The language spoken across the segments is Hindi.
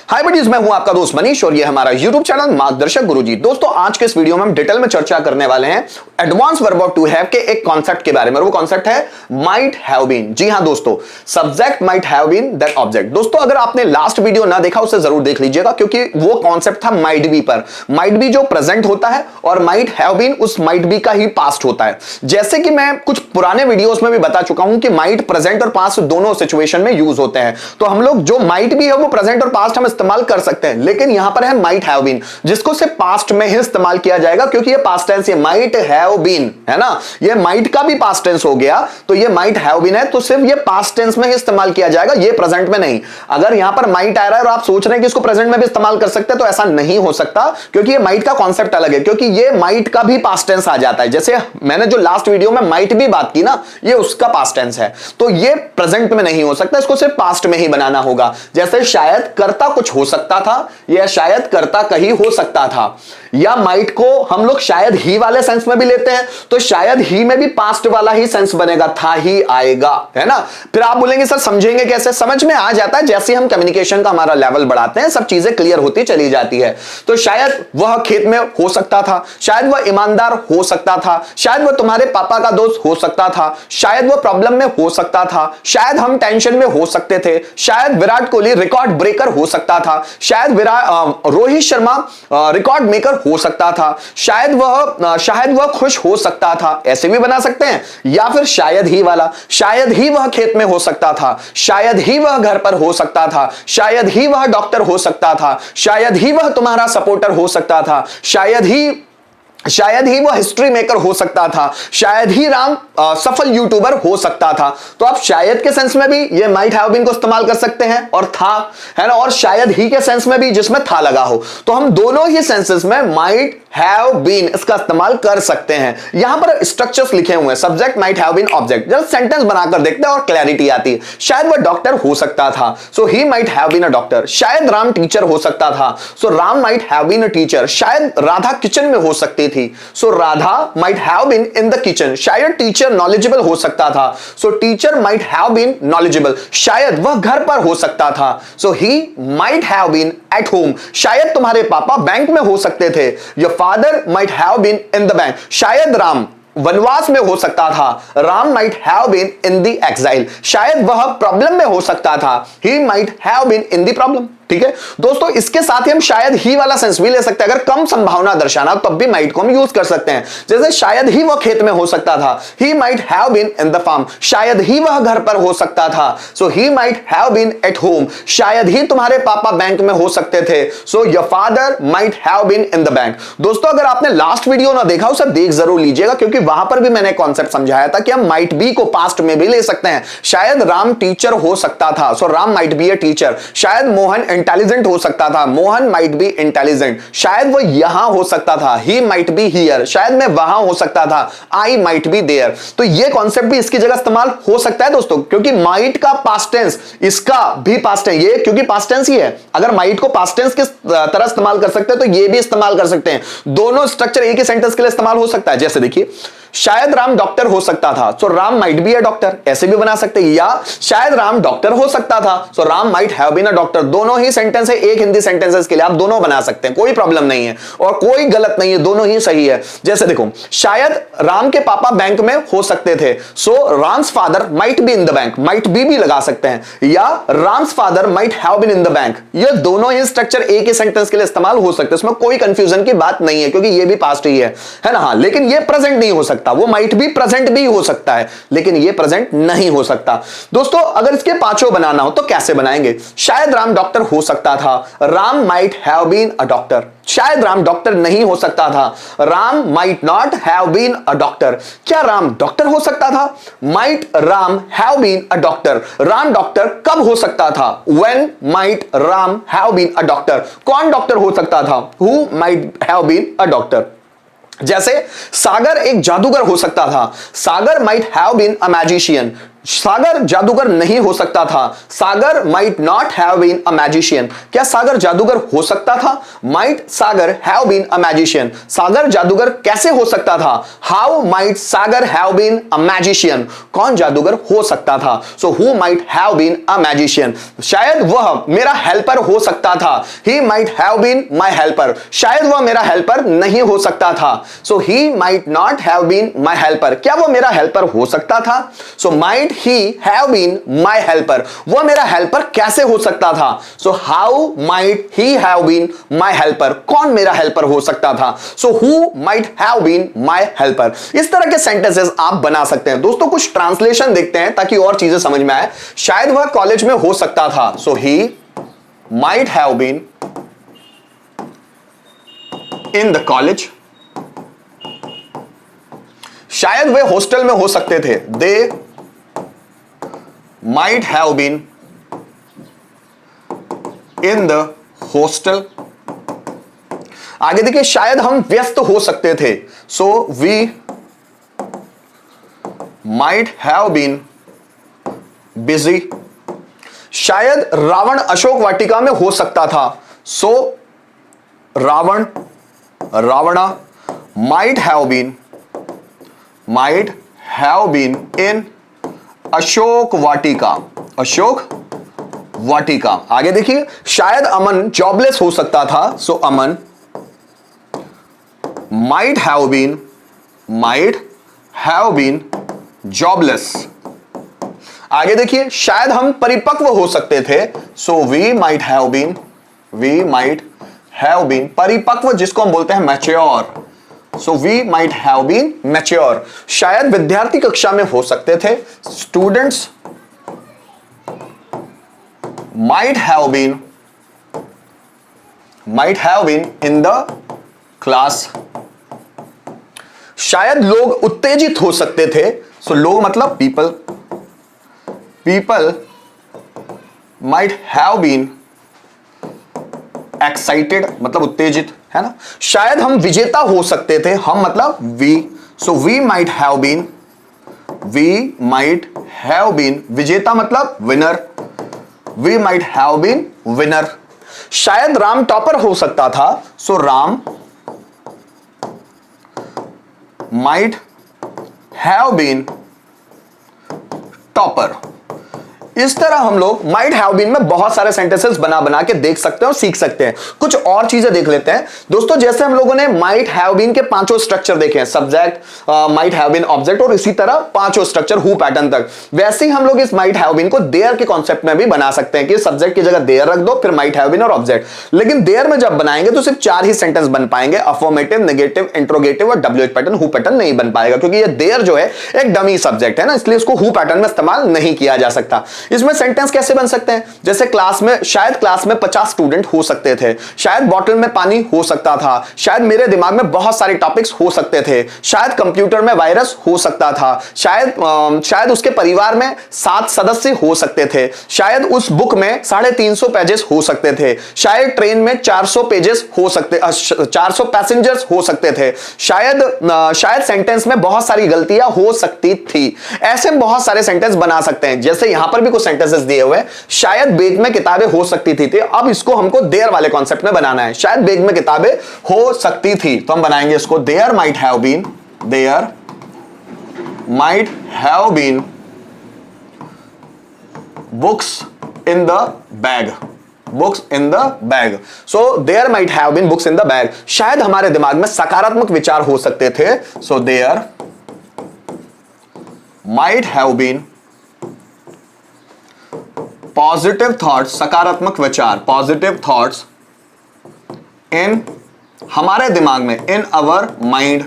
हाय बडीज, मैं हूं आपका दोस्त मनीष और ये हमारा YouTube चैनल मार्गदर्शक गुरुजी। दोस्तों आज के इस वीडियो में हम डिटेल में चर्चा करने वाले हैं advance verb of to have के एक कॉन्सेप्ट के बारे में, और वो कॉन्सेप्ट है माइट हैव बीन। जी हां दोस्तों, subject might have been that object. दोस्तों अगर आपने लास्ट वीडियो ना देखा उसे जरूर देख लीजिएगा, क्योंकि वो कॉन्सेप्ट था माइट बी पर। माइट बी जो प्रेजेंट होता है और माइट हैव बीन उस माइट बी का ही पास्ट होता है। जैसे कि मैं कुछ पुराने वीडियोस में भी बता चुका हूं कि माइट प्रेजेंट और पास्ट दोनों सिचुएशन में यूज होते हैं। तो हम लोग जो माइट बी है वो प्रेजेंट और पास्ट हम इस्तेमाल कर सकते हैं, लेकिन यहां पर है माइट हैव बीन, जिसको सिर्फ पास्ट में ही इस्तेमाल किया जाएगा, क्योंकि ये पास्ट टेंस है। माइट हैव बीन है ना, ये माइट का भी पास्ट टेंस हो गया, तो ये माइट हैव बीन है, तो सिर्फ ये पास्ट टेंस में ही इस्तेमाल किया जाएगा, ये प्रेजेंट में नहीं। अगर यहां पर माइट आ रहा है और आप सोच रहे हैं कि इसको प्रेजेंट में भी इस्तेमाल कर सकते हैं, तो ऐसा नहीं हो सकता, क्योंकि ये माइट का कॉन्सेप्ट अलग है, क्योंकि ये माइट का भी पास्ट टेंस आ जाता है। जैसे मैंने जो लास्ट वीडियो में माइट भी बात की ना, ये उसका पास्ट टेंस है, तो ये प्रेजेंट में नहीं हो सकता, इसको सिर्फ पास्ट में ही बनाना होगा। जैसे शायद करता कुछ हो सकता था, या शायद करता कहीं हो सकता था, या माइट को हम लोग शायद ही वाले सेंस में भी लेते हैं, तो शायद ही में भी पास्ट वाला ही सेंस बनेगा, था ही आएगा, है ना। फिर आप बोलेंगे सर समझेंगे कैसे? समझ में आ जाता है, जैसे हम कम्युनिकेशन का हमारा लेवल बढ़ाते हैं सब चीजें क्लियर होती चली जाती है। तो शायद वह खेत में हो सकता था, शायद वह ईमानदार हो सकता था, शायद वह तुम्हारे पापा का दोस्त हो सकता था, शायद वह प्रॉब्लम में हो सकता था, शायद हम टेंशन में हो सकते थे, शायद विराट कोहली रिकॉर्ड ब्रेकर हो सकता था, शायद रोहित शर्मा रिकॉर्ड मेकर हो सकता था, शायद वह खुश हो सकता था, ऐसे भी बना सकते हैं। या फिर शायद ही वाला, शायद ही वह खेत में हो सकता था, शायद ही वह घर पर हो सकता था, शायद ही वह डॉक्टर हो सकता था, शायद ही वह तुम्हारा सपोर्टर हो सकता था, शायद ही वह हिस्ट्री मेकर हो सकता था, शायद ही राम सफल यूट्यूबर हो सकता था। तो आप शायद के सेंस में भी ये माइट हैव बीन को इस्तेमाल कर सकते हैं, और था, है ना, और शायद ही के सेंस में भी जिसमें था लगा हो। तो हम दोनों ही सेंसेस में माइट हैव बीन इसका इस्तेमाल कर सकते हैं। यहां पर स्ट्रक्चर्स लिखे हुए हैं, subject might have been object. जब सेंटेंस बनाकर देखते हैं और क्लैरिटी आती है। शायद वह डॉक्टर हो सकता था, so he might have been a doctor. शायद राम टीचर हो सकता था, so Ram might have been a teacher. शायद राधा किचन में हो सकती थी, so Radha might have been in the kitchen. शायद टीचर नॉलेजेबल हो सकता था, so teacher might have been knowledgeable. शायद वह घर पर हो सकता था, so he might have been at home. शायद तुम्हारे पापा बैंक में हो सकते थे, your father might have been in the bank. शायद राम वनवास में हो सकता था, Ram might have been in the exile. शायद वह प्रॉब्लम में हो सकता था, he might have been in the problem. ठीक है दोस्तों, इसके साथ ही हम शायद ही वाला सेंस भी ले सकते हैं। अगर कम संभावना दर्शाना तब भी माइट को हम यूज कर सकते हैं। जैसे शायद ही वह खेत में हो सकता था, he might have been in the farm. शायद ही वह घर पर हो सकता था, so he might have been at home. शायद ही तुम्हारे पापा बैंक में हो सकते थे, so your father might have been in the bank. दोस्तों अगर आपने लास्ट वीडियो ना देखा उसे देख जरूर लीजिएगा, क्योंकि वहां पर भी मैंने कॉन्सेप्ट समझाया था कि हम माइट बी को पास्ट में भी ले सकते हैं। शायद राम टीचर हो सकता था, so Ram might be a teacher. शायद मोहन इंटेलिजेंट हो सकता था, मोहन माइट बी इंटेलिजेंट। शायद वो यहां हो सकता था, ही माइट बी हियर। शायद मैं वहां हो सकता था, आई माइट बी देयर। तो ये कॉन्सेप्ट भी इसकी जगह इस्तेमाल हो सकता है दोस्तों, क्योंकि माइट का पास्ट टेंस इसका भी पास्ट है, ये क्योंकि पास्ट टेंस ही है। अगर माइट को पास्ट टेंस की तरह इस्तेमाल कर सकते हैं तो ये भी इस्तेमाल कर सकते हैं। दोनों स्ट्रक्चर एक ही सेंटेंस के लिए इस्तेमाल हो सकता है। जैसे देखिए, शायद राम डॉक्टर हो सकता था, so Ram might be a doctor, ऐसे भी बना सकते हैं। या शायद राम डॉक्टर हो सकता था, so Ram might have been a doctor. दोनों ही सेंटेंस है, एक हिंदी सेंटेंसेस के लिए आप दोनों बना सकते हैं, कोई प्रॉब्लम नहीं है और कोई गलत नहीं है, दोनों ही सही है। जैसे देखो, शायद राम के पापा बैंक में हो सकते थे, so Ram's father might be in the bank. Might be भी लगा सकते हैं, या Ram's father might have been in the bank. ये दोनों ही स्ट्रक्चर एक ही सेंटेंस के लिए इस्तेमाल हो सकते हैं, इसमें कोई कंफ्यूजन की बात नहीं है, क्योंकि ये भी पास्ट ही है ना। हाँ, लेकिन ये प्रेजेंट नहीं हो सकता। वो माइट बी प्रेजेंट भी हो सकता है, लेकिन ये प्रेजेंट नहीं हो सकता। दोस्तों अगर इसके पांचों बनाना हो तो कैसे बनाएंगे? शायद राम डॉक्टर हो सकता था, Ram might have been a doctor. शायद राम डॉक्टर नहीं हो सकता था, Ram might not have been a doctor. क्या राम डॉक्टर हो सकता था? Might Ram have been a doctor. Ram doctor कब हो सकता था? When might Ram have been a doctor. कौन डॉक्टर हो सकता था? Who might have been a doctor. जैसे सागर एक जादूगर हो सकता था, Sagar might have been a magician. Sagar जादूगर नहीं हो सकता था। Sagar might not have been a magician. क्या सागर जादूगर हो सकता था? Might Sagar have been a magician. Sagar जादूगर कैसे हो सकता था? How might Sagar have been a magician. कौन जादूगर हो सकता था? So who might have been a magician. शायद वह मेरा हेल्पर हो सकता था। He might have been my helper. शायद वह मेरा हेल्पर नहीं हो सकता था। So he might not have been my helper. क्या वो मेरा हेल्पर हो सकता था? So might he have been my helper. वह मेरा हेल्पर कैसे हो सकता था? So how might he have been my helper. कौन मेरा हेल्पर हो सकता था? So who might have been my helper. इस तरह के सेंटेंसेस आप बना सकते हैं। दोस्तों कुछ ट्रांसलेशन देखते हैं ताकि और चीजें समझ में आए। शायद वह कॉलेज में हो सकता था। So he might have been in the college. शायद वे हॉस्टल में हो सकते थे। They might have been in the hostel. आगे देखिए, शायद हम व्यस्त हो सकते थे। So we might have been busy. शायद रावण अशोक वाटिका में हो सकता था। So Ravana might have been in Ashok Vatika. आगे देखिए, शायद अमन जॉबलेस हो सकता था। So Aman might have been jobless. आगे देखिए, शायद हम परिपक्व हो सकते थे। So we might have been परिपक्व, जिसको हम बोलते हैं mature. So we might have been mature. शायद विद्यार्थी कक्षा में हो सकते थे। Students might have been in the class. शायद लोग उत्तेजित हो सकते थे। सो लोग मतलब people might have been excited, मतलब उत्तेजित, है ना। शायद हम विजेता हो सकते थे। हम मतलब we. So we might have been विजेता मतलब winner. We might have been winner. शायद राम टॉपर हो सकता था। So Ram might have been topper. इस तरह हम लोग माइट हैव बीन में बहुत सारे सेंटेंसेस बना के देख सकते हैं और सीख सकते हैं। कुछ और चीजें देख लेते हैं दोस्तों। जैसे हम लोगों ने माइट हैव बीन के पांचों स्ट्रक्चर देखे हैं, subject, might have been, object, और इसी तरह पांचों स्ट्रक्चर हु पैटर्न तक। वैसे ही हम लोग इस माइट हैव बीन को देयर के कॉन्सेप्ट में भी बना सकते हैं कि सब्जेक्ट की जगह देयर रख दो, फिर माइट हैव बीन और ऑब्जेक्ट। लेकिन देयर में जब बनाएंगे तो सिर्फ 4 ही सेंटेंस बन पाएंगे, अफर्मेटिव, नेगेटिव, इंट्रोगेटिव और डब्ल्यूएच पैटर्न। हु पैटर्न नहीं बन पाएगा क्योंकि ये देयर जो है एक डमी सब्जेक्ट है ना, इसलिए इसको हु पैटर्न में इस्तेमाल नहीं किया जा सकता। इसमें सेंटेंस कैसे बन सकते हैं? जैसे क्लास में, शायद क्लास में 50 स्टूडेंट हो सकते थे। शायद बोतल में पानी हो सकता था। शायद मेरे दिमाग में बहुत सारे टॉपिक्स हो सकते थे। शायद कंप्यूटर में वायरस हो सकता था। शायद उसके परिवार में 7 सदस्य हो सकते थे। शायद उस बुक में 350 पेजेस हो सकते थे। शायद ट्रेन में 400 पेजेस हो सकते 400 पैसेंजर्स हो सकते थे। शायद सेंटेंस में बहुत सारी गलतियां हो सकती थी। ऐसे बहुत सारे सेंटेंस बना सकते हैं। जैसे यहां पर भी कुछ सेंटेंसेस दिए हुए, शायद बैग में किताबें हो सकती थी। अब इसको हमको देयर वाले कॉन्सेप्ट में बनाना है। शायद बैग में किताबें हो सकती थी, तो हम बनाएंगे इसको there might have been books in the bag. So there might have been books in the bag. शायद हमारे दिमाग में सकारात्मक विचार हो सकते थे। So there might have been positive thoughts, सकारात्मक विचार, पॉजिटिव थॉट्स इन हमारे दिमाग में, इन अवर माइंड।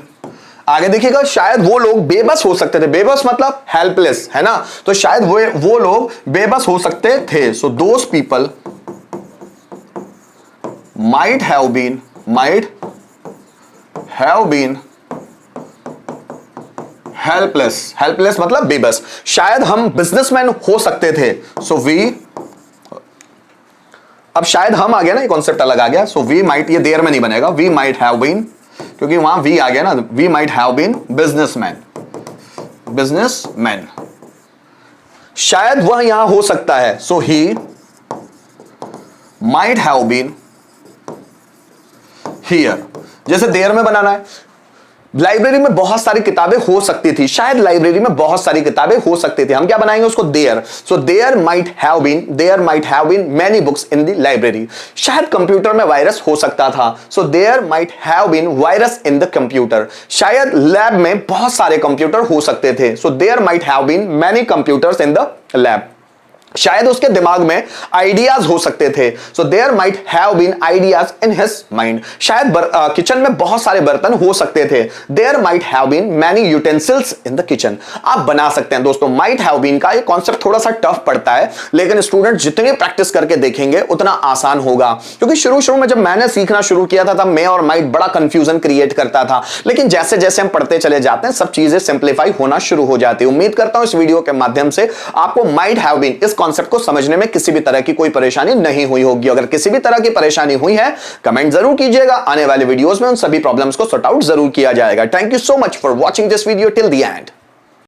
आगे देखिएगा, शायद वो लोग बेबस हो सकते थे। बेबस मतलब हेल्पलेस, है ना। तो शायद वो लोग बेबस हो सकते थे। So those people might have been helpless मतलब बेबस। शायद हम बिजनेसमैन हो सकते थे। सो वी, अब शायद हम आ गया ना, ये कॉन्सेप्ट अलग आ गया। सो वी माइट, ये देयर में नहीं बनेगा, वी माइट हैव बीन, क्योंकि वहां वी आ गया ना। We might have been businessman. शायद वह यहां हो सकता है, so he might have been here. जैसे देयर में बनाना है, लाइब्रेरी में बहुत सारी किताबें हो सकती थी, शायद लाइब्रेरी में बहुत सारी किताबें हो सकती थी, हम क्या बनाएंगे उसको there. So there might have been many books in the library. शायद कंप्यूटर में वायरस हो सकता था, so there might have been virus in the computer. शायद लैब में बहुत सारे कंप्यूटर हो सकते थे, so there might have been many computers in the lab. शायद उसके दिमाग में आइडियाज हो सकते थे, so there might have been ideas in his mind. शायद किचन में बहुत सारे बर्तन हो सकते थे, there might have been many utensils in the kitchen. आप बना सकते हैं दोस्तों। माइट हैव बीन का ये कॉन्सेप्ट थोड़ा सा टफ पड़ता है, लेकिन स्टूडेंट जितने प्रैक्टिस करके देखेंगे उतना आसान होगा। क्योंकि शुरू में जब मैंने सीखना शुरू किया था तब मैं और माइट बड़ा कंफ्यूजन क्रिएट करता था, लेकिन जैसे जैसे हम पढ़ते चले जाते हैं सब चीजें सिंप्लीफाई होना शुरू हो जाती है। उम्मीद करता हूं इस वीडियो के माध्यम से आपको माइट हैव बीन इस कॉन्सेप्ट को समझने में किसी भी तरह की कोई परेशानी नहीं हुई होगी। अगर किसी भी तरह की परेशानी हुई है कमेंट जरूर कीजिएगा, आने वाले वीडियोस में उन सभी प्रॉब्लम्स को सॉर्ट आउट जरूर किया जाएगा। Thank you so much for watching this video till the end.